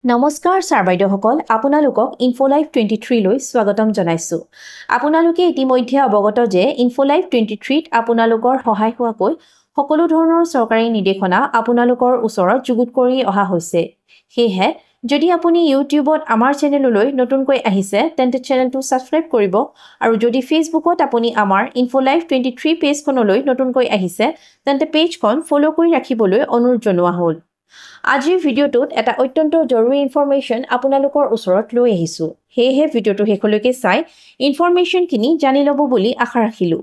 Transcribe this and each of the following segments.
নমস্কাৰ ছাৰ বাইদেউসকল আপোনালোকক ইনফোলাইভ 23 লৈ স্বাগতম জনাইছো। আপোনালোকে ইতিমধ্যে অৱগত যে ইনফোলাইভ 23 ত আপোনালোকৰ সহায় হোৱাকৈ সকলো ধৰণৰ চৰকাৰী নিৰ্দেশনা আপোনালোকৰ ওচৰত যুগুত কৰি অহা হৈছে। সেয়েহে যদি আপুনি ইউটিউবত আমাৰ চেনেললৈ নতুনকৈ আহিছে তেন্তে চেনেলটো সাবস্ক্ৰাইব কৰিব আৰু যদি ফেসবুকত আপুনি আমাৰ ইনফোলাইভ 23 পেজখনলৈ নতুনকৈ আহিছে তেন্তে পেজখন ফলো কৰি ৰাখিবলৈ অনুৰোধ জনোৱা হ'ল। আজিৰ ভিডিঅ'টোত এটা অত্যন্ত জৰুৰী ইনফৰমেশ্যন আপোনালোকৰ ওচৰত লৈ আহিছো। সেয়েহে ভিডিঅ'টো শেষলৈকে চাই ইনফৰমেশ্যনখিনি জানি ল'ব বুলি আশা ৰাখিলো।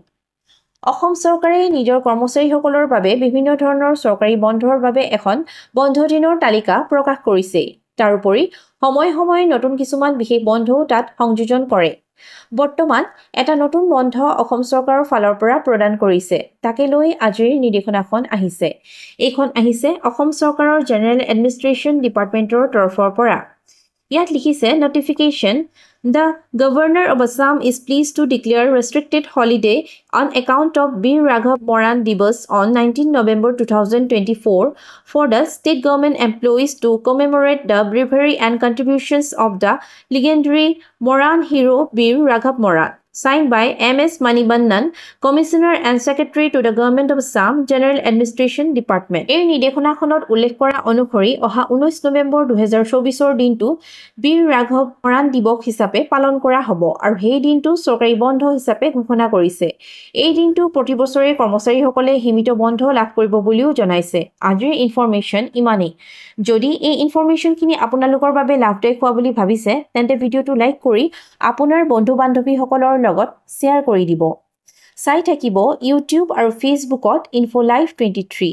অসম চৰকাৰে নিজৰ কৰ্মচাৰীসকলৰ বাবে বিভিন্ন ধৰণৰ চৰকাৰী বন্ধৰ বাবে এখন বন্ধ দিনৰ তালিকা প্ৰকাশ কৰিছে। তাৰোপৰি সময়ে নতুন কিছুমান বিশেষ বন্ধও তাত সংযোজন কৰে। বৰ্তমান এটা নতুন বন্ধ অসম চৰকাৰৰ ফালৰ পৰা প্ৰদান কৰিছে। তাকে লৈ আজিৰ নিৰ্দেশনাখন আহিছে। এইখন আহিছে অসম চৰকাৰৰ জেনেৰেল এডমিনিষ্ট্ৰেশ্যন ডিপাৰ্টমেণ্টৰ তৰফৰ পৰা। ইয়াত লিখিছে notification the governor of Assam is pleased to declare restricted holiday on account of Bir Raghav Moran Divas on 19 November 2024 for the state government employees to commemorate the bravery and contributions of the legendary Moran hero Bir Raghav Moran. Signed by M.S. Manibandan, Commissioner and Secretary to the Government of Assam General Administration Department. এই নিৰ্দেশনাখনত উল্লেখ কৰা অনুসৰি অহা 19 নৱেম্বৰ 2024 দিনটো বীৰ ৰাঘৱ মৰাণ দিৱস হিচাপে পালন কৰা হ'ব আৰু সেই দিনটো চৰকাৰী বন্ধ হিচাপে ঘোষণা কৰিছে। এই দিনটো প্ৰতি বছৰে কৰ্মচাৰীসকলে সীমিত বন্ধ লাভ কৰিব বুলিও জনাইছে। আজিৰ ইনফৰমেশ্যন ইমানেই। যদি এই ইনফৰমেশ্যনখিনি আপোনালোকৰ বাবে লাভদায়ক হোৱা বুলি ভাবিছে তেন্তে ভিডিঅ'টো লাইক কৰি আপোনাৰ বন্ধু-বান্ধৱীসকলৰ লগত শ্বেয়াৰ কৰি দিব। চাই থাকিব ইউটিউব আৰু ফেসবুকত ইনফোলাইভ 23।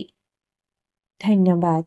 ধন্যবাদ।